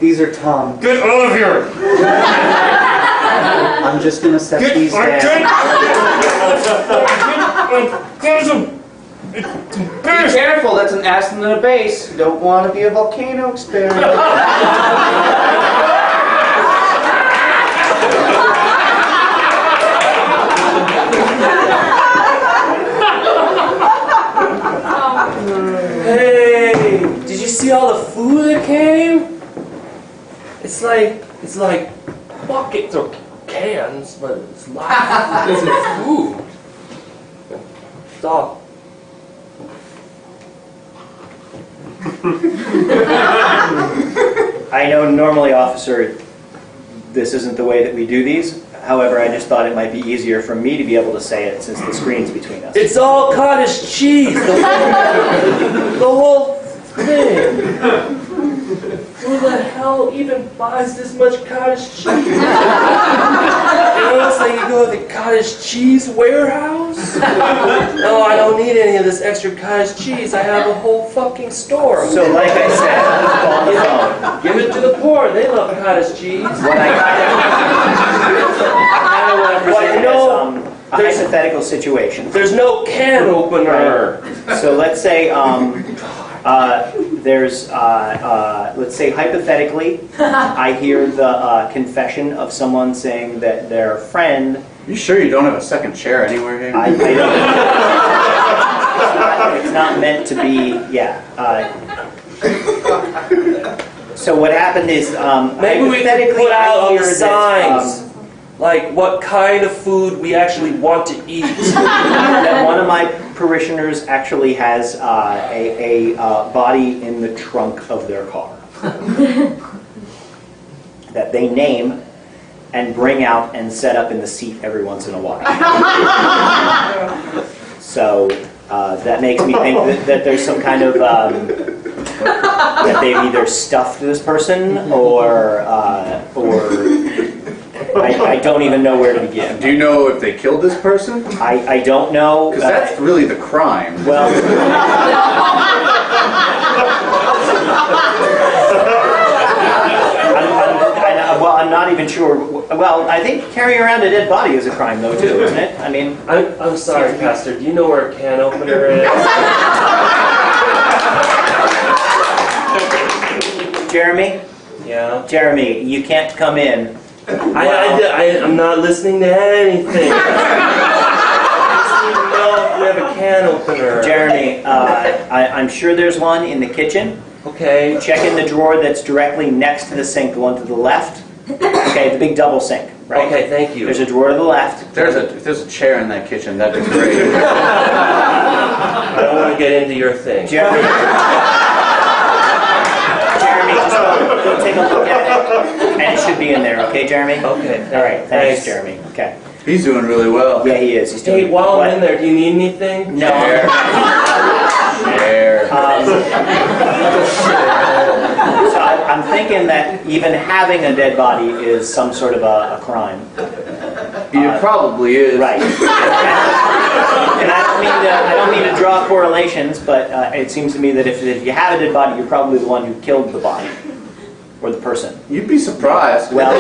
These are Tom. Get out of here! I'm just gonna set these down. Be careful, that's an acid and a base. You don't want to be a volcano experiment. Hey, did you see all the food that came? It's like buckets or cans, but it's lots of food. Stop. I know normally, officer, this isn't the way that we do these. However, I just thought it might be easier for me to be able to say it since the screen's between us. It's all cottage cheese. The whole thing. Who the hell even buys this much cottage cheese? You know, it's like you go to the cottage cheese warehouse. No, I don't need any of this extra cottage cheese. I have a whole fucking store. So, like I said, on the phone, give it to the poor. They love cottage cheese. what I kind of want to present as a hypothetical situation. There's no can opener. So let's say let's say hypothetically, I hear the confession of someone saying that their friend. You sure you don't have a second chair anywhere here? I don't. It's not meant to be. Yeah. So what happened is, maybe we could put out on the signs. That, like what kind of food we actually want to eat. that one of my parishioners actually has a body in the trunk of their car that they name and bring out and set up in the seat every once in a while. So that makes me think that there's some kind of that they've either stuffed this person or I don't even know where to begin. Do you know if they killed this person? I don't know. Because that's really the crime. Well, I'm not even sure. Well, I think carrying around a dead body is a crime, though, too, isn't it? I mean, I'm sorry, Pastor. Do you know where a can opener is? Jeremy? Yeah? Jeremy, you can't come in. I'm not listening to anything. I just need to know if we have a can opener. Jeremy, I'm sure there's one in the kitchen. Okay. Check in the drawer that's directly next to the sink, the one to the left. Okay, the big double sink, right? Okay, thank you. There's a drawer to the left. If there's a chair in that kitchen, that'd be great. I don't want to get into your thing. Jeremy, just go take a look at it. And it should be in there, okay, Jeremy? Okay. All right, thanks, Jeremy. Okay. He's doing really well. Yeah, he is. He's doing Hey, while I'm in there, do you need anything? No. Chair. So I'm thinking that even having a dead body is some sort of a crime. It probably is. Right. And I don't mean to draw correlations, but it seems to me that if you have a dead body, you're probably the one who killed the body. Or the person. You'd be surprised. Well,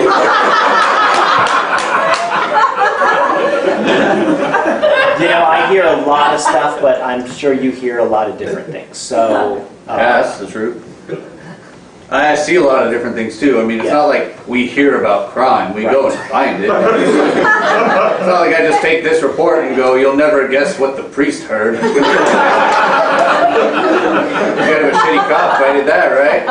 You know, I hear a lot of stuff, but I'm sure you hear a lot of different things. So Yeah, that's the truth. I see a lot of different things too. I mean, it's not like we hear about crime. We go and find it. It's not like I just take this report and go, you'll never guess what the priest heard. You're kind of a shitty cop if I did that, right?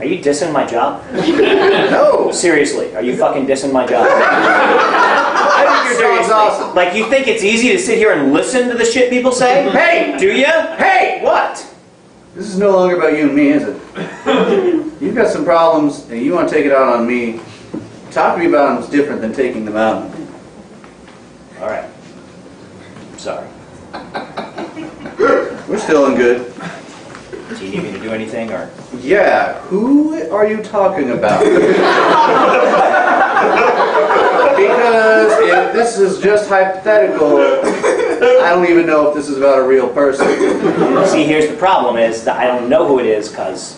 Are you dissing my job? No. Seriously, are you fucking dissing my job? I think your job's awesome. Like, you think it's easy to sit here and listen to the shit people say? Hey! Do you? Hey! What? This is no longer about you and me, is it? You've got some problems, and you want to take it out on me. Talking to me about them is different than taking them out. All right. I'm sorry. We're still in good. Do you need me to do anything, or? Yeah, who are you talking about? Because if this is just hypothetical, I don't even know if this is about a real person. See, here's the problem is that I don't know who it is because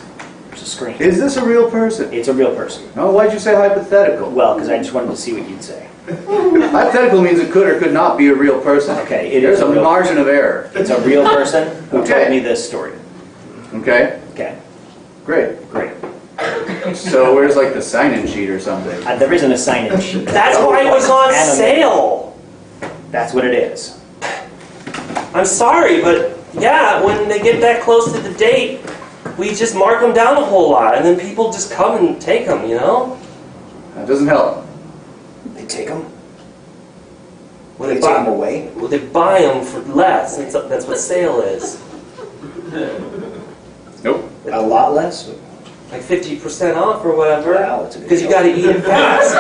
there's a screen. Is this a real person? It's a real person. Oh, why'd you say hypothetical? Well, because I just wanted to see what you'd say. Hypothetical means it could or could not be a real person. Okay, it There's is a margin of error. It's a real person who Okay. told me this story. Okay? Okay. Great. Great. So where's like the sign-in sheet or something? There isn't a sign-in sheet. That's why it was on sale. That's what it is. I'm sorry, but yeah, when they get that close to the date, we just mark them down a whole lot, and then people just come and take them, you know? That doesn't help. They take them? Well, They take them away? Well, they buy them for less. That's what sale is. Nope. A lot less? Like 50% off or whatever. Wow, that's a good because you deal. got to eat it fast.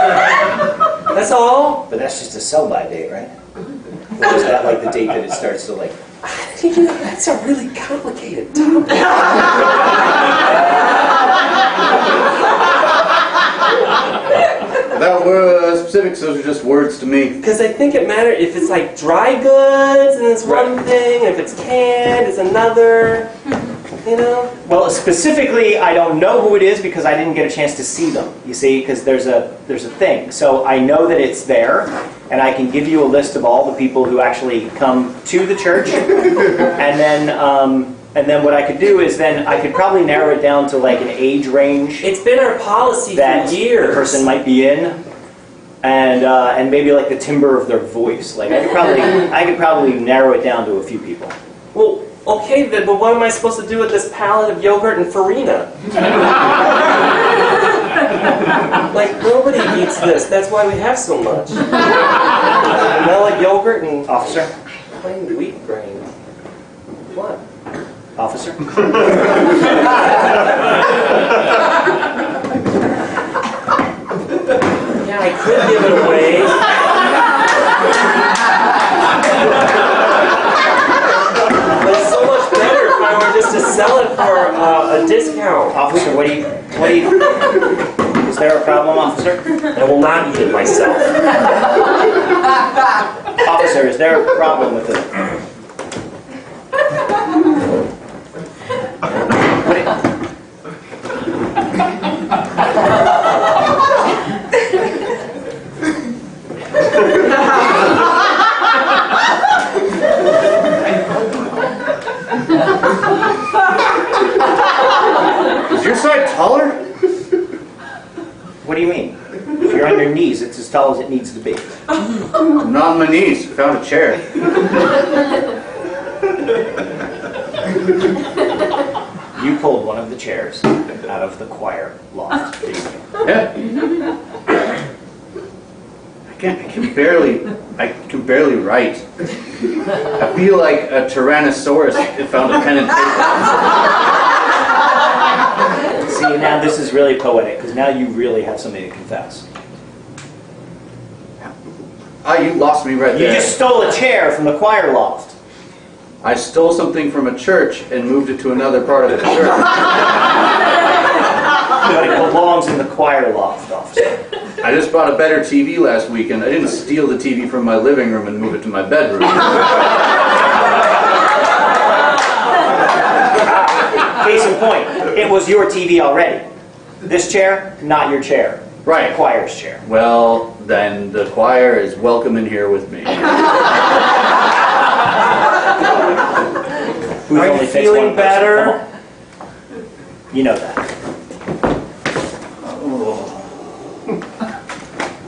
That's all. But that's just a sell-by date, right? Or is that like the date that it starts to like... That's a really complicated topic. That were specifics, those are just words to me. Because I think it matters if it's like dry goods and it's one thing, and if it's canned, it's another. You know? Well, specifically, I don't know who it is because I didn't get a chance to see them. You see, because there's a thing. So I know that it's there, and I can give you a list of all the people who actually come to the church, and then what I could do is then I could probably narrow it down to like an age range. It's been our policy that for years. The person might be in, and maybe like the timbre of their voice. Like I could probably narrow it down to a few people. Well, okay then, but what am I supposed to do with this pallet of yogurt and farina? Like nobody eats this. That's why we have so much. Vanilla yogurt and Officer, plain wheat grain. What? officer. Yeah, I could give it away. But it's so much better if I were just to sell it for a discount. Officer, what do you? Is there a problem, officer? I will not eat it myself. Officer, is there a problem with it? Is your side taller? What do you mean? If you're on your knees, it's as tall as it needs to be. I'm not on my knees. I found a chair. You pulled one of the chairs out of the choir loft. Yeah. I can barely write. I feel like a Tyrannosaurus that found a pen and paper. See, now this is really poetic, because now you really have something to confess. Ah, you lost me right You there. just stole a chair from the choir loft. I stole something from a church and moved it to another part of the church. But it belongs in the choir loft, officer. I just bought a better TV last weekend. I didn't steal the TV from my living room and move it to my bedroom. Case in point, it was your TV already. This chair, not your chair. Right. The choir's chair. Well, then the choir is welcome in here with me. Are you feeling better? You know that.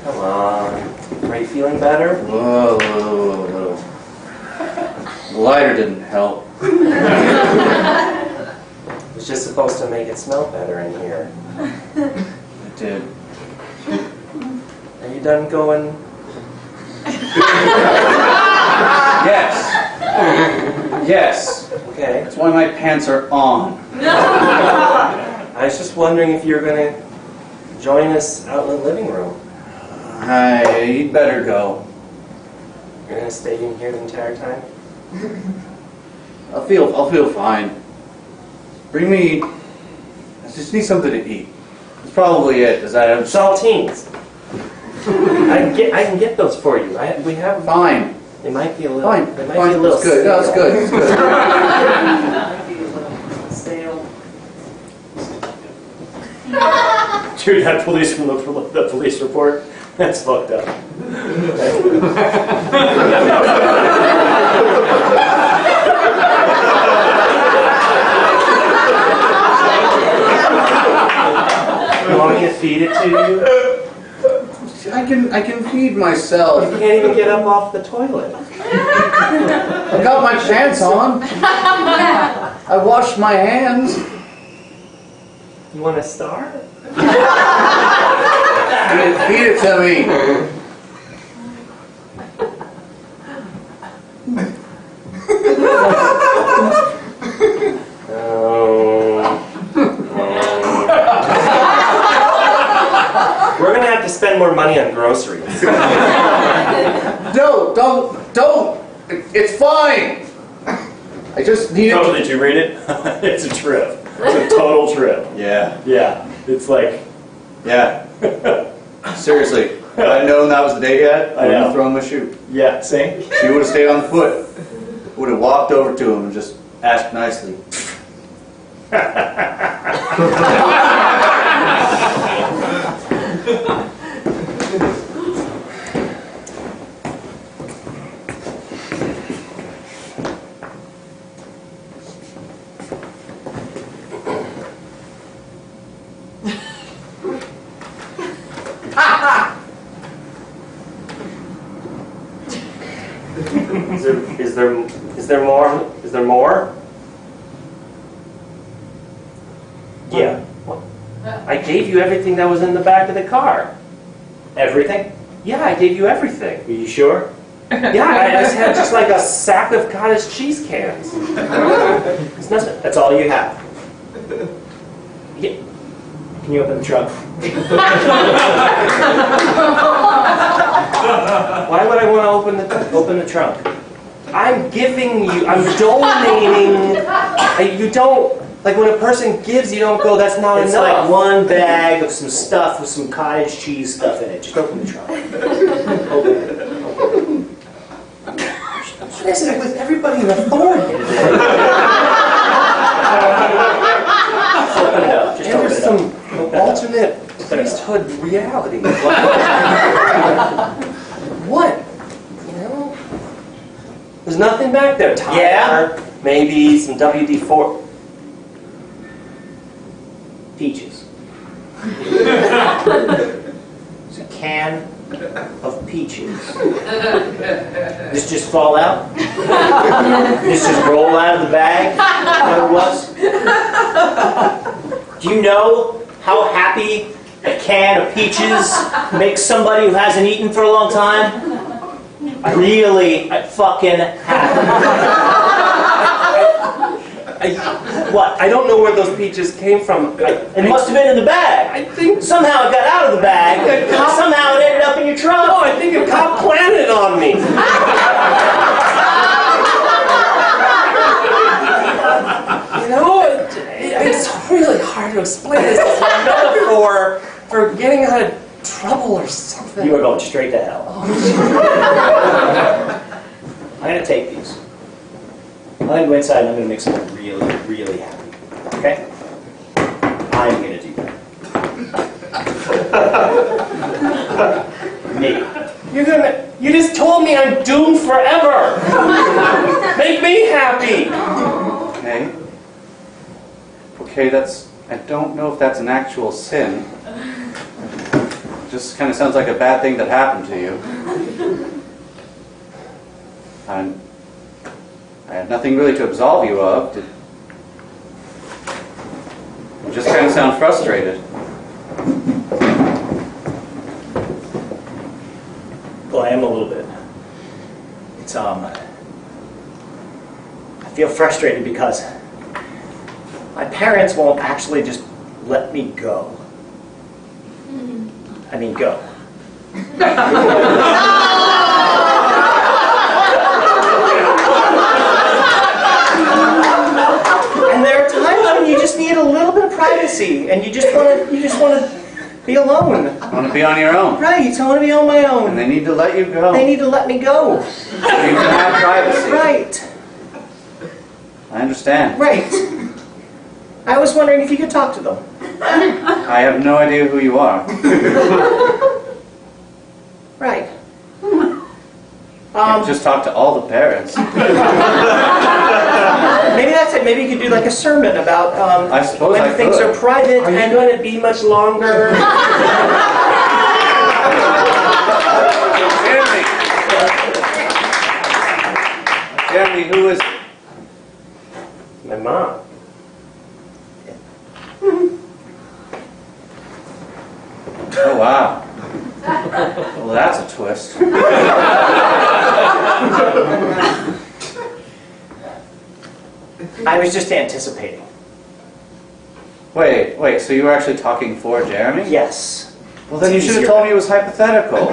Come on. Are you feeling better? Whoa. The lighter didn't help. It was just supposed to make it smell better in here. It did. Are you done going? Yes. Yes. Okay. That's why my pants are on. I was just wondering if you're going to join us out in the living room. You'd better go. You're going to stay in here the entire time? I'll feel fine. Bring me. I just need something to eat. That's probably it. Is that saltines? I can get those for you. We have. Fine. They might be a little. Fine. They might Fine. be a little. That's good. No, that's good. That's Stale. Dude, that police from the police report. That's fucked up. You want me to feed it to you? I can feed myself. You can't even get up off the toilet. I got my pants on. I washed my hands. You want a star? Feed it to me. We're gonna have to spend more money on groceries. No, don't. It's fine. I just need Oh, did you read it? It's a trip. It's a total trip. Yeah. Yeah. It's like. Yeah. Seriously. If I'd known that was the date yet, I would have thrown my shoe. Yeah, see? She would have stayed on foot. Would have walked over to him and just asked nicely. Is there more? Is there more? Yeah. What? I gave you everything that was in the back of the car. Everything? Yeah, I gave you everything. Are you sure? Yeah, I just had just like a sack of cottage cheese cans. It's nothing. That's all you have. Yeah. Can you open the trunk? Why would I want to open the trunk? I'm giving you. I'm donating. You don't. Like when a person gives, you don't go, that's not enough. It's like one bag of some stuff with some cottage cheese stuff in it. Just open the trunk. Open it. What is it with everybody in authority today? Open it up. Just open it up. Some alternate priesthood reality. What? You know? There's nothing back there. Tire, yeah. Maybe some WD-4. Peaches. It's a can of peaches. This just fall out? This just roll out of the bag? What it was? Do you know how happy a can of peaches makes somebody who hasn't eaten for a long time? Really fucking happy. What? I don't know where those peaches came from. It must have been in the bag. I think somehow it got out of the bag. Somehow it ended up in your trunk. No, I think a cop planted it on me. You know, it's really hard to explain this as a metaphor for getting out of trouble or something. You are going straight to hell. I'm going to take these. I'm going to go inside and I'm going to make someone really, really happy. Okay? I'm going to do that. Me. You just told me I'm doomed forever. Make me happy. Okay. Okay, I don't know if that's an actual sin. It just kind of sounds like a bad thing that happened to you. I have nothing really to absolve you of. You just kind of sound frustrated. Well, I am a little bit. It's, I feel frustrated because my parents won't actually just let me go. I mean, go. And there are times when you just need a little bit of privacy, and you just want to be alone. I want to be on your own. Right, I want to be on my own. And they need to let you go. They need to let me go. So you can have privacy. Right. I understand. Right. I was wondering if you could talk to them. I have no idea who you are. Right. You just talk to all the parents. Maybe that's it. Maybe you could do like a sermon about I suppose when things are private and going to be much longer. Jeremy, who is My mom. Oh, wow. Well, that's a twist. I was just anticipating. Wait, so you were actually talking for Jeremy? Yes. Well, then you should have told me it was hypothetical.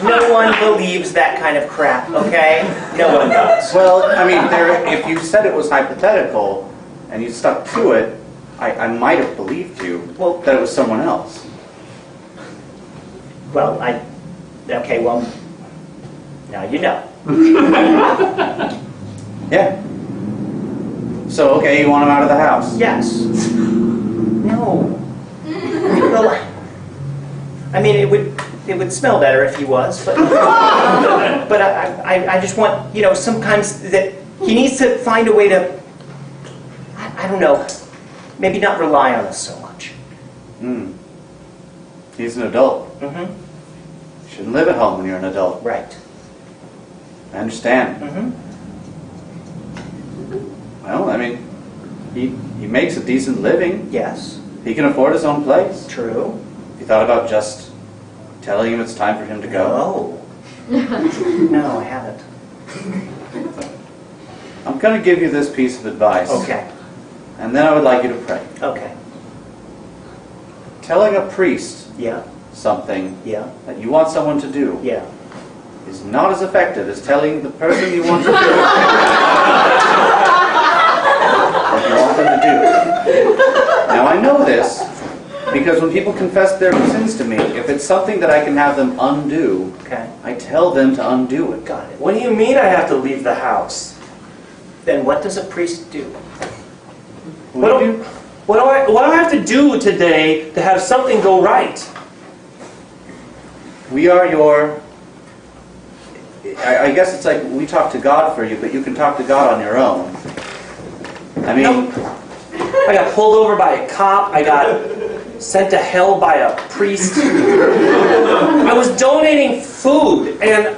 No one believes that kind of crap, okay? No one does. Well, I mean, if you said it was hypothetical and you stuck to it, I might have believed you that it was someone else. Well, okay, well, now you know. Yeah. So, okay, you want him out of the house? Yes. No. Well, I mean, it would smell better if he was, but I just want, sometimes that he needs to find a way to, I don't know, maybe not rely on us so much. He's an adult. Mm-hmm. You shouldn't live at home when you're an adult. Right. I understand. Mm-hmm. Well, I mean, he makes a decent living. Yes. He can afford his own place. True. You thought about just telling him it's time for him to go? No. No, I haven't. I'm going to give you this piece of advice. Okay. And then I would like you to pray. Okay. Telling a priest something that you want someone to do is not as effective as telling the person you want to do what you want them to do. Now I know this because when people confess their sins to me, if it's something that I can have them undo, I tell them to undo it. Got it. What do you mean I have to leave the house? Then what does a priest do? What do I have to do today to have something go right? We are your... I guess it's like we talk to God for you, but you can talk to God on your own. I mean... I got pulled over by a cop. I got sent to hell by a priest. I was donating food, and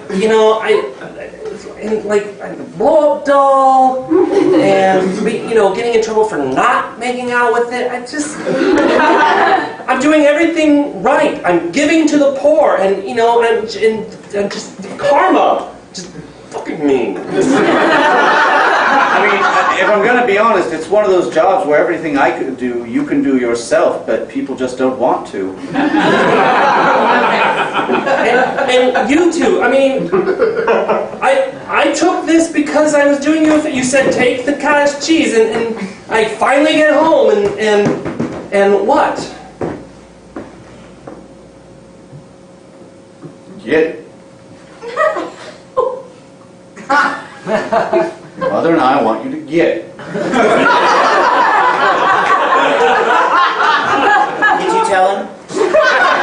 like a blow-up doll, and getting in trouble for not making out with it. I'm doing everything right. I'm giving to the poor, and I'm just karma, just fucking me. I mean, if I'm going to be honest, it's one of those jobs where everything I could do, you can do yourself, but people just don't want to. And you two, I mean, I took this because I was doing you said take the cottage cheese, and I finally get home, and what? Get it. Mother and I want you to get it. telling?